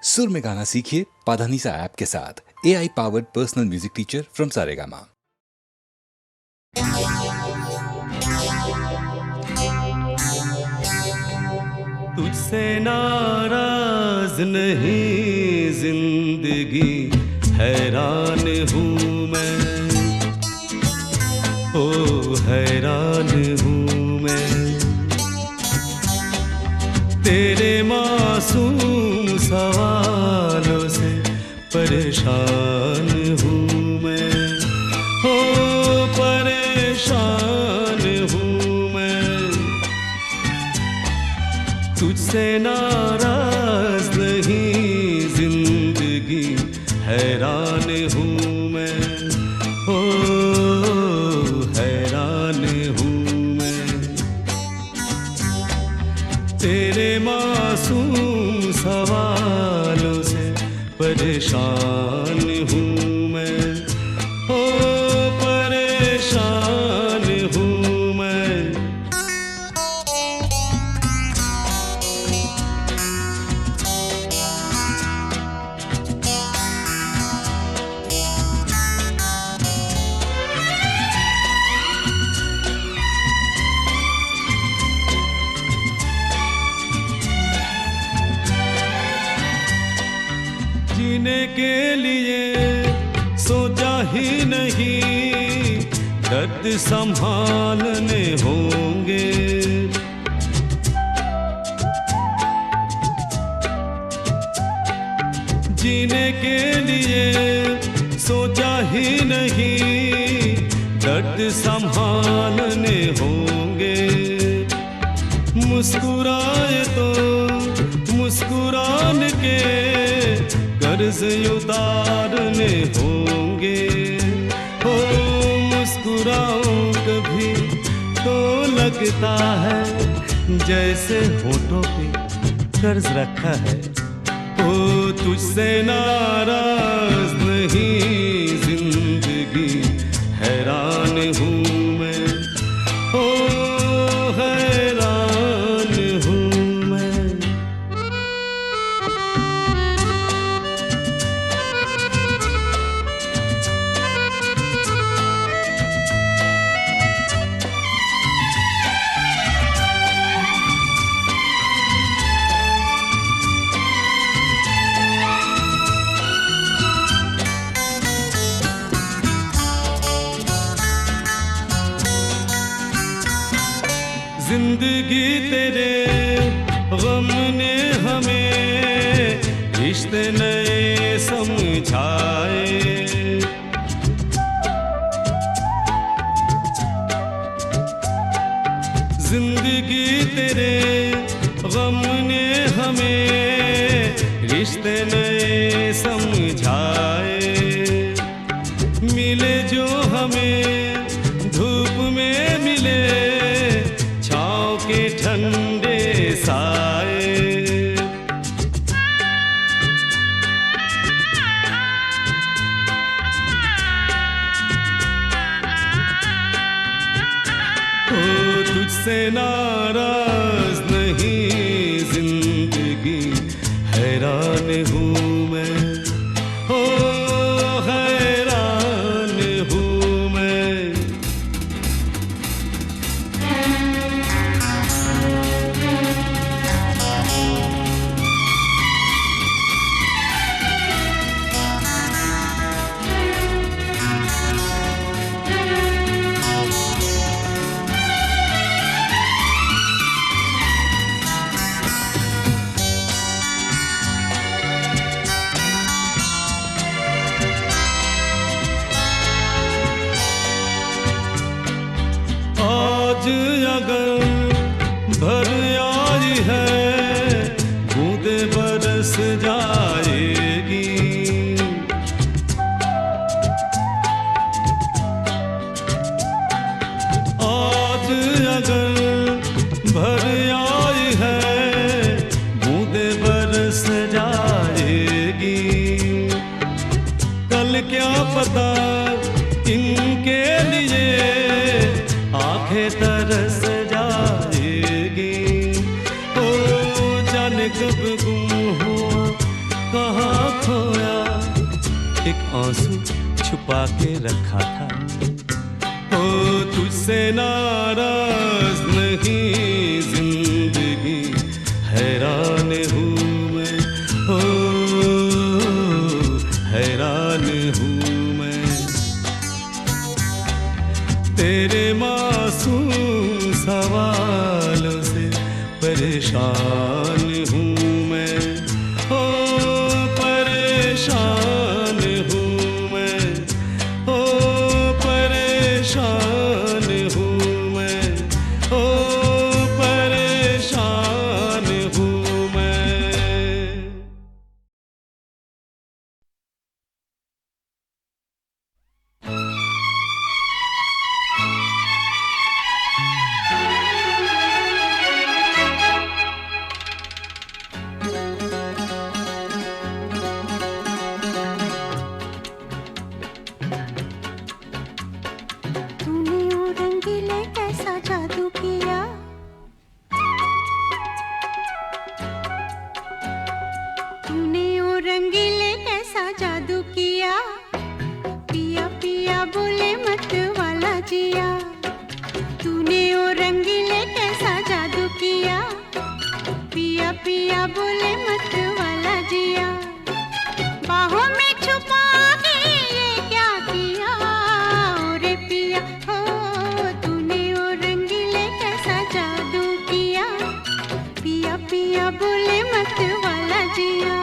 सुर में गाना सीखिए पाधानीसा ऐप के साथ। AI powered personal music teacher from Saregama. तुझसे नाराज नहीं जिंदगी, हैरान हूँ मैं, ओ हैरान हूँ मैं। तेरे मासूम सवालों से परेशान हूँ मैं, ओ परेशान हूँ मैं। तुझसे नाराज नहीं जिंदगी, हैरान हूँ मैं, ओ हैरान हूँ मैं। तेरे मासूम सवालों से परेशान हूँ मैं, ओ परेशान हूँ मैं। जीने के लिए सोचा ही नहीं, दर्द संभालने होंगे। जीने के लिए सोचा ही नहीं, दर्द संभालने होंगे। मुस्कुराए तो मुस्कुराने के कर्ज उतारने होंगे। हो मुस्कुराऊं कभी तो लगता है जैसे होठों पे कर्ज रखा है। ओ तुझसे नाराज नहीं जिंदगी, हैरान हूँ मैं, ओ हैरान हूँ मैं। जिंदगी तेरे गम ने हमें रिश्ते नए समझाए। जिंदगी तेरे गम ने हमें रिश्ते नए समझाए। मिले जो हमें धूप में मिले, के ठंडे साए। ओ तुझसे नाराज नहीं जिंदगी, हैरान हूँ मैं, ओ हैरान हूँ मैं। आज अगर भर आई है, बूंदे बरस जाएगी। आज अगर भर आई है, बूंदे बरस जाएगी। कल क्या पता इनके लिए आंखें तरस जाएगी। ओ जाने कब गुम हुआ एक आंसू छुपा के रखा था। ओ तुझसे नाराज नहीं जिंदगी, हैरान हूँ मैं, ओ हैरान हूँ मैं। तेरे मासूम सवालों से परेशान हूँ मैं, ओ परेशान हूँ मैं, ओ परेशान हूँ मैं, ओ परेशान हूँ मैं। तूने वो रंगीले कैसा जादू किया, तूने वो रंगीले कैसा जादू किया, पिया पिया बोले मत वाला जिया। तूने वो रंगीले कैसा जादू किया, पिया पिया बोले मत वाला जिया। बाहों में छुपा के ये क्या किया, रे पिया हो तूने वो रंगीले कैसा जादू किया, पिया पिया बोले मत वाला जिया।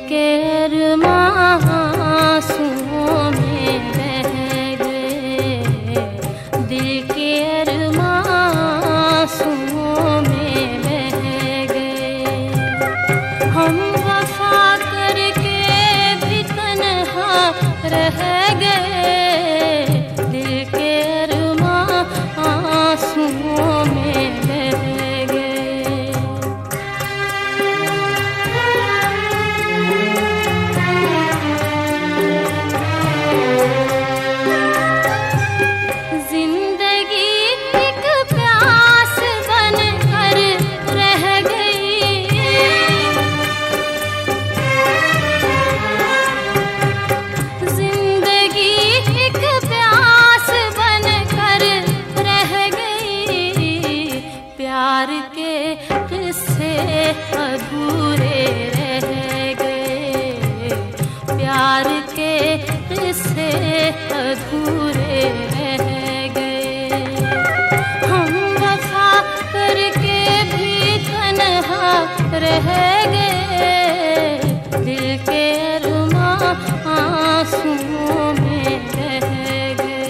के अरमां आंसुओं में बह गए, दिल के अरमां आंसुओं में बह गए। हम वफा करके भी तन्हा रह गए, दिल के अरमां आंसुओं में बह गए। जिंदगी एक प्यास बनकर रह गई, जिंदगी एक प्यास बनकर रह गई। प्यार के किस्से अधूरे रह गए, प्यार के किस्से अधूरे रह गए। हम वफा करके भी तन्हा रह गए, दिल के अरमां आंसुओं में बह गए।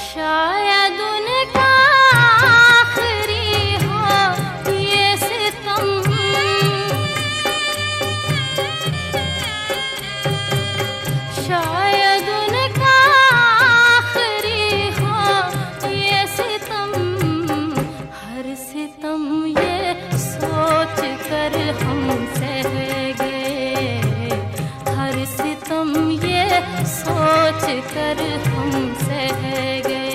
शायद उनका आखिरी हो ये सितम, शायद उनका आखिरी हो ये सितम। हर सितम ये सोच कर हम सह गए, हर सितम ये सोच कर हम सह गए।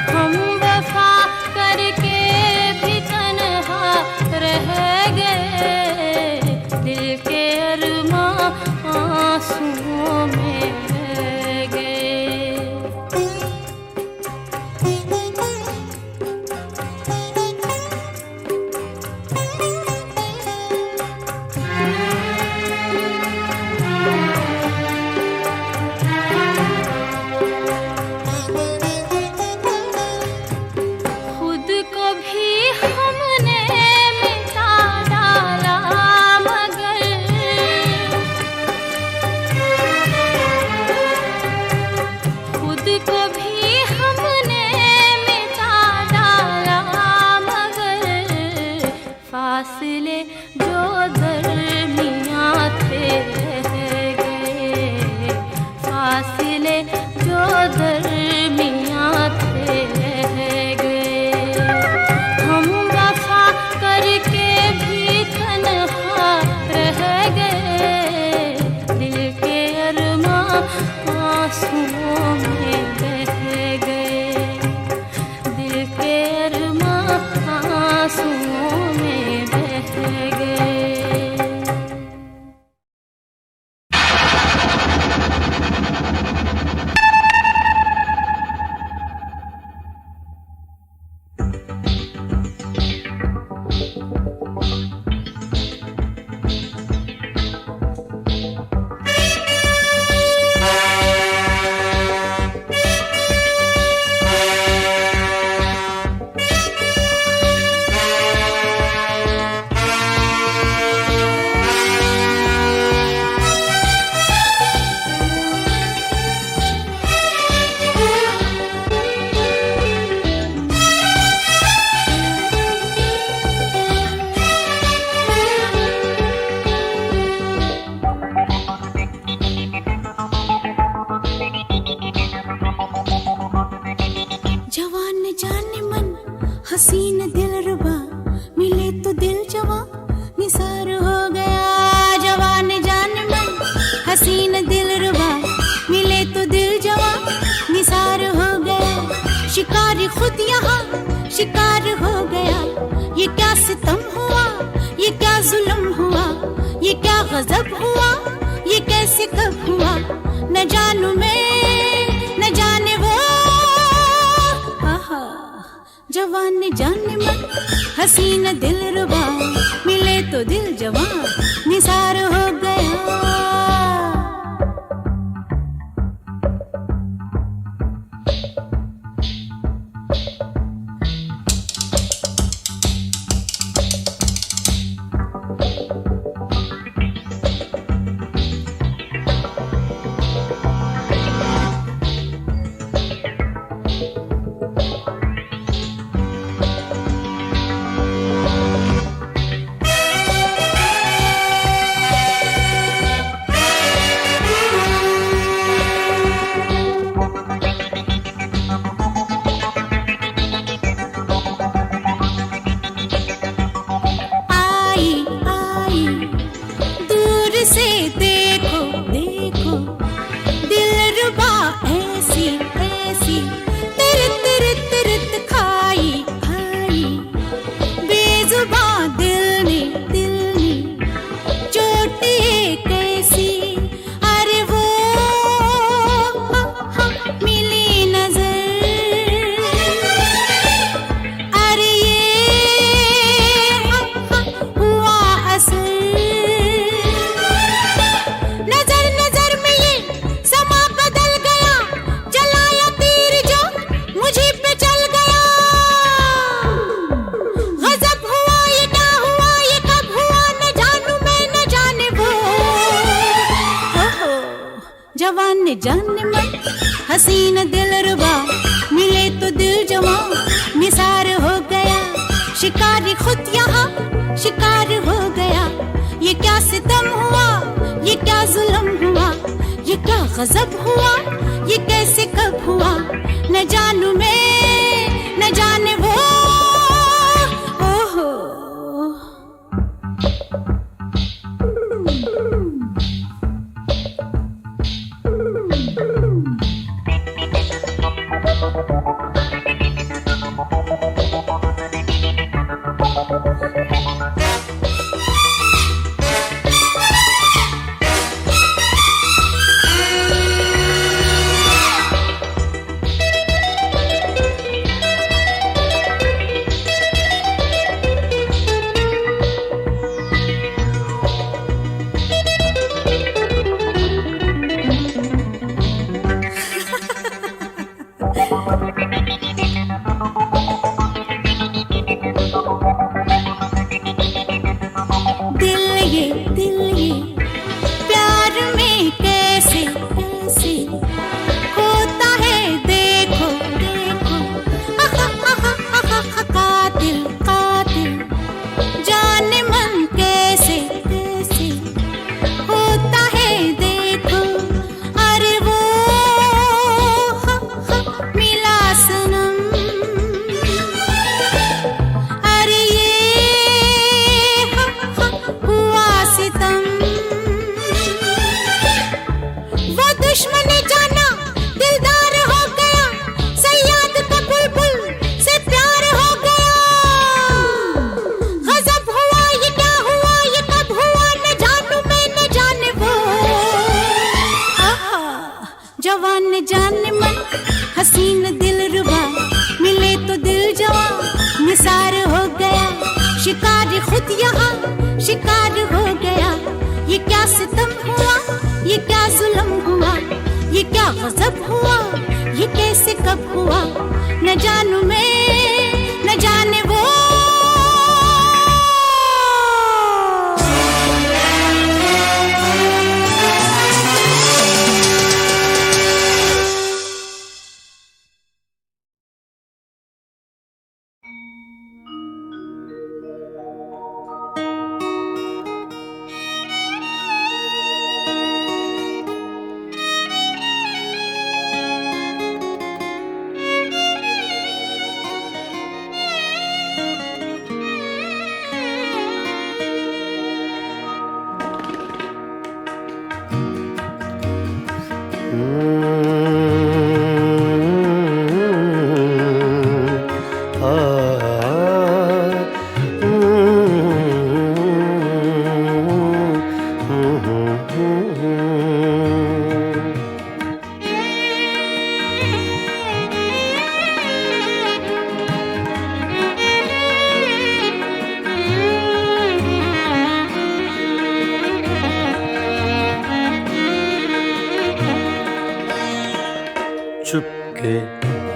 हम वफा करके भी तन्हा रह गए, दिल के अरमां आंसुओं में बह गए। खुद को भी हमने मिटा डाला, मगर खुद को भी हमने मिटा डाला, मगर फासले जो दरमियां थे रह गए, फासले जो दरमियां थे रह गए। हम वफा करके भी तन्हा रह गए, दिल के अरमां आंसुओं में बह गए, दिल के अरमां आंसुओं में बह गए। जवान जाने मन हसीन दिलरुबा, मिले तो दिल जवां निसार हो गया। जवान जाने मन हसीन दिलरुबा, मिले तो दिल जवां निसार हो गया। शिकारी खुद यहाँ शिकार हो गया, ये क्या सितम हुआ, ये क्या जुल्म हुआ, ये क्या गजब हुआ, ये कैसे कब हुआ। न जानू मैं न जाने वो, जवान जाने मन हसीन दिलरुबा, मिले तो दिल जवां निसार हो गया। जाने मन, हसीन दिलरुबा मिले तो दिल जवां निसार हो गया। शिकारी खुद यहाँ शिकार हो गया। ये क्या सितम हुआ, ये क्या जुल्म हुआ, ये क्या गजब हुआ, ये कैसे कब हुआ, न जानू मैं न जाने वो। ओहो जाने मन, हसीन दिलरुबा मिले तो दिल जवां निसार हो गया। शिकार खुद यहाँ शिकार हो गया। ये क्या सितम हुआ, ये क्या जुल्म हुआ, ये क्या गजब हुआ, ये कैसे कब हुआ, न जानू मैं न जाने वो।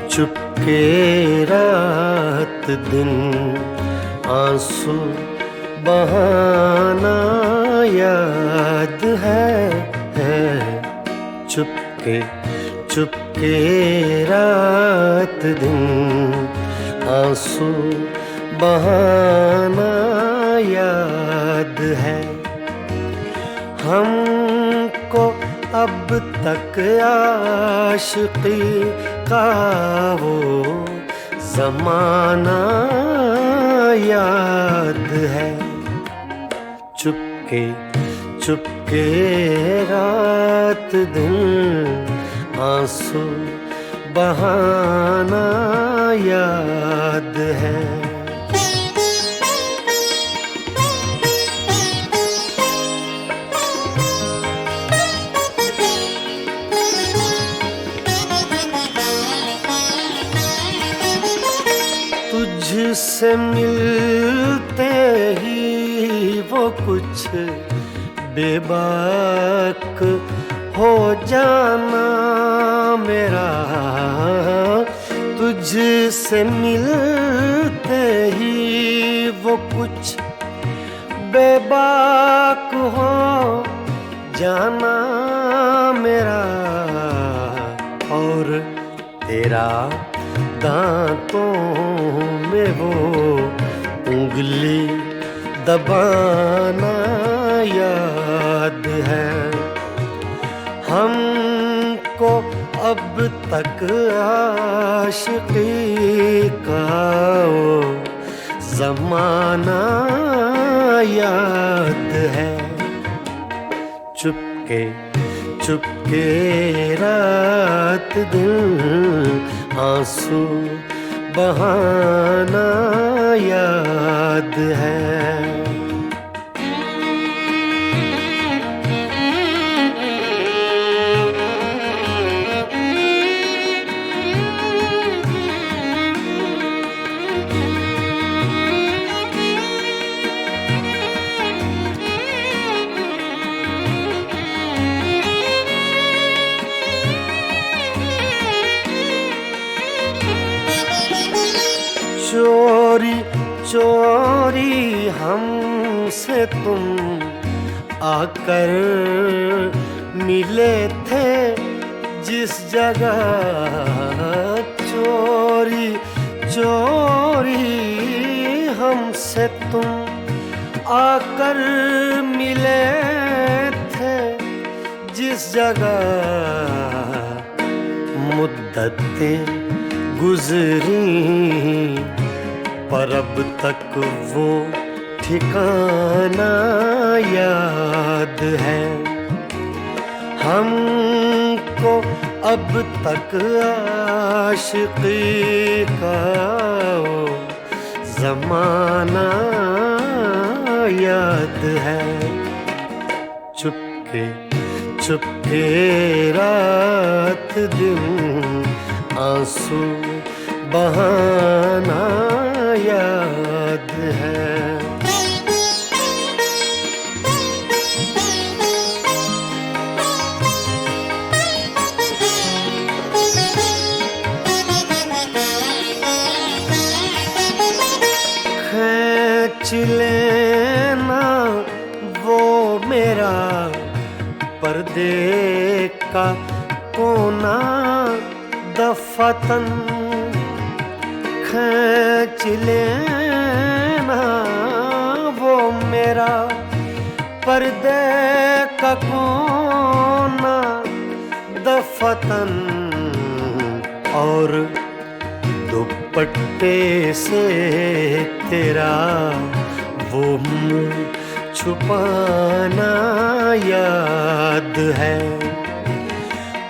चुपके रात दिन आंसू बहाना याद है। चुपके रात दिन आंसू बहाना याद है। हमको अब तक आशिकी का वो ज़माना याद है। चुपके रात दिन आंसू बहाना याद है। तुझसे मिलते ही वो कुछ बेबाक हो जाना मेरा। तुझसे मिलते ही वो कुछ बेबाक हो जाना मेरा। और तेरा दांतों में वो उंगली दबाना याद है। हमको अब तक आशिकी का वो ज़माना याद है। चुपके चुपके रात दिन आंसू बहाना याद है। चोरी चोरी हमसे तुम आकर मिले थे जिस जगह, चोरी चोरी हमसे तुम आकर मिले थे जिस जगह। मुद्दतें गुजरी पर अब तक वो ठिकाना याद है। हमको अब तक आशिकी का वो ज़माना याद है। चुपके चुपके रात दिन आंसू बहाना याद है। खींच लेना वो मेरा पर्दे का कोना दफतन, खींच लेना वो मेरा पर्दे का कोना दफतन। और दुपट्टे से तेरा वो मुँह छुपाना याद है।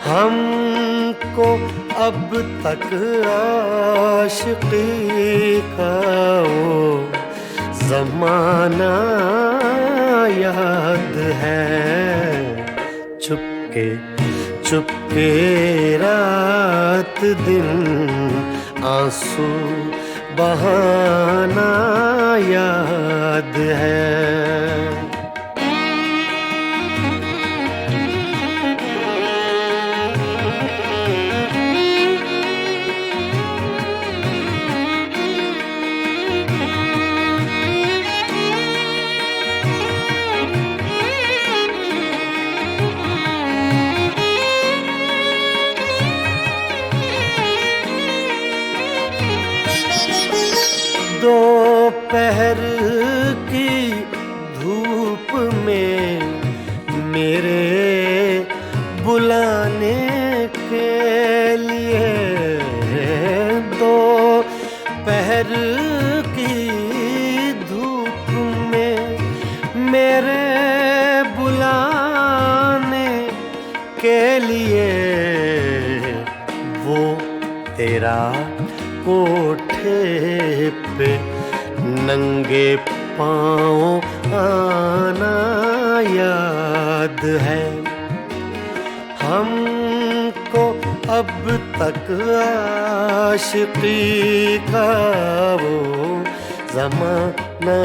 हमको अब तक आशिकी का वो ज़माना याद है। चुपके चुपके रात दिन आंसू बहाना याद है। दोपहर की धूप में मेरे बुलाने के लिए, दोपहर की धूप में मेरे बुलाने के लिए वो तेरा कोठे पे नंगे पाँव आना याद है। हमको अब तक आशिकी का वो ज़माना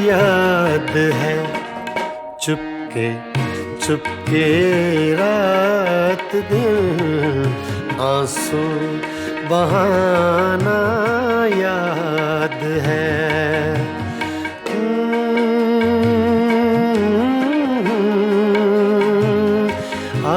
याद है। चुपके चुपके रात दिन आंसू बहाना याद है। आ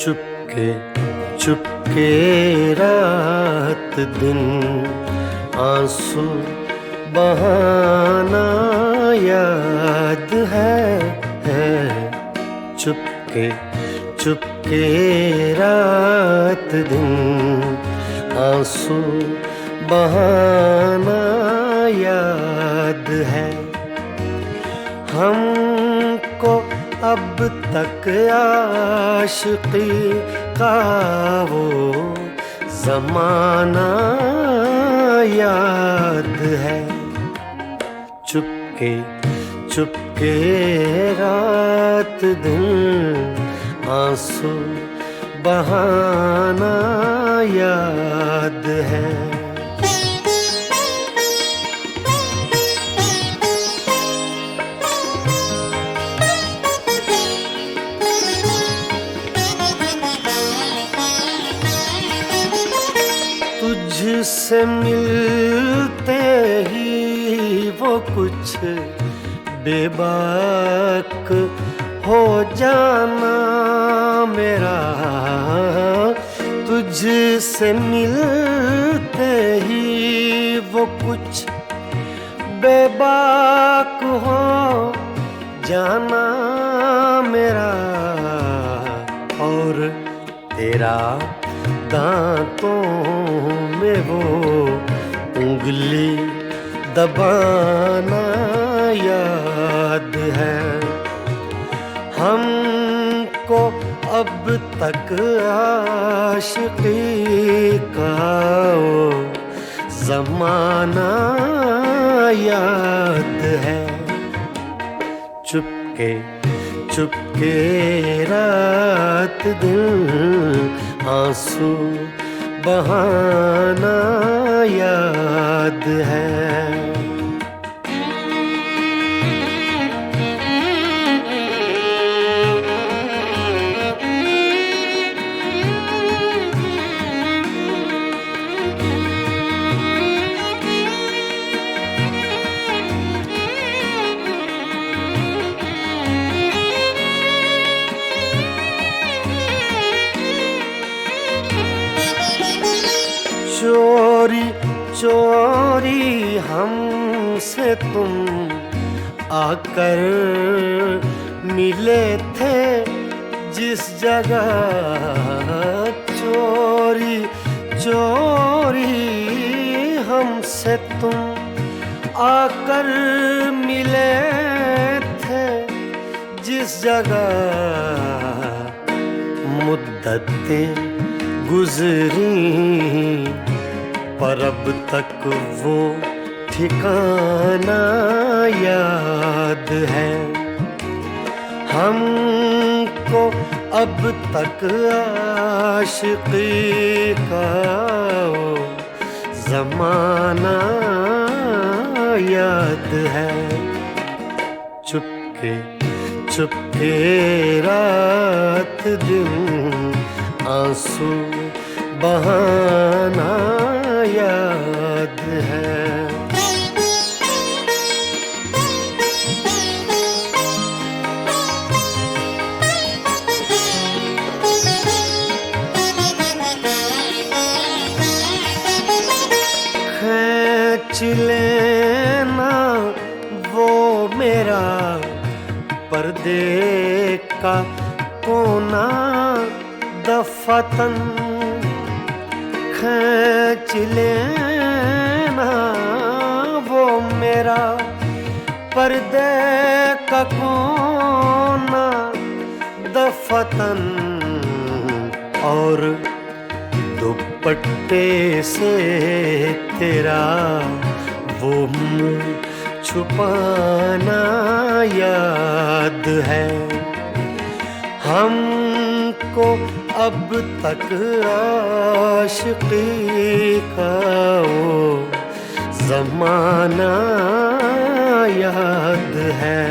चुपके चुपके रात दिन आंसू बहाना याद है। चुपके चुपके रात दिन आंसू बहाना याद है। हमको अब तक आशिकी का वो ज़माना याद है। चुपके चुपके रात दिन आंसू बहाना याद है। तुझसे मिलते ही वो कुछ बेबाक हो जाना मेरा। तुझसे मिलते ही वो कुछ बेबाक हो जाना मेरा। और तेरा दांतों में वो उंगली दबाना याद है। हमको अब तक आशिकी का वो ज़माना याद है। चुपके चुपके रात दिन आंसू बहाना याद है। चोरी चोरी हमसे तुम आकर मिले थे जिस जगह। चोरी चोरी हमसे तुम आकर मिले थे जिस जगह। मुद्दतें गुजरी पर अब तक वो ठिकाना याद है। हमको अब तक आशिकी का वो ज़माना याद है। चुपके चुपके रात दिन आंसू बहाना याद है। खींच लेना वो मेरा पर्दे का कोना दफतन। खींच लेना वो मेरा पर्दे का कोना दफतन। और दुपट्टे से तेरा वो मुँह छुपाना याद है। हमको अब तक आशिकी का वो ज़माना याद है।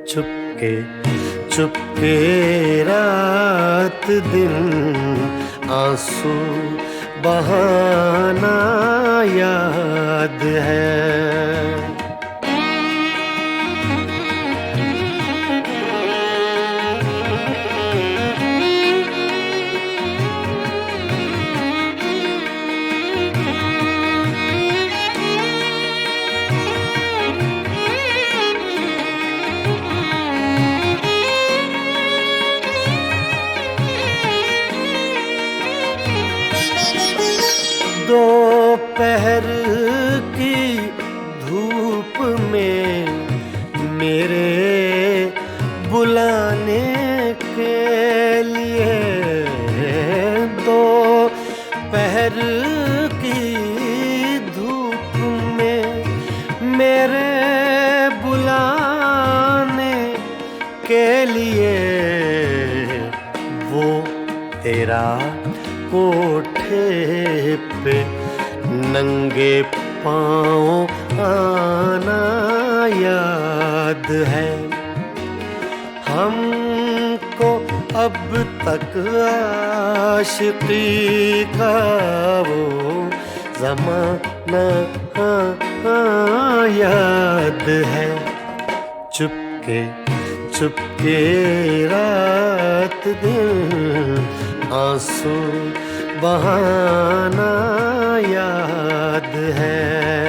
चुपके चुपके रात दिन आंसू बहाना याद है। दोपहर की धूप में मेरे बुलाने के लिए, दोपहर की धूप में मेरे बुलाने के लिए वो तेरा कोठे पे नंगे पाँव आना याद है। हमको अब तक आशिकी का वो ज़माना याद है। चुपके चुपके रात दिन आंसू बहाना याद है।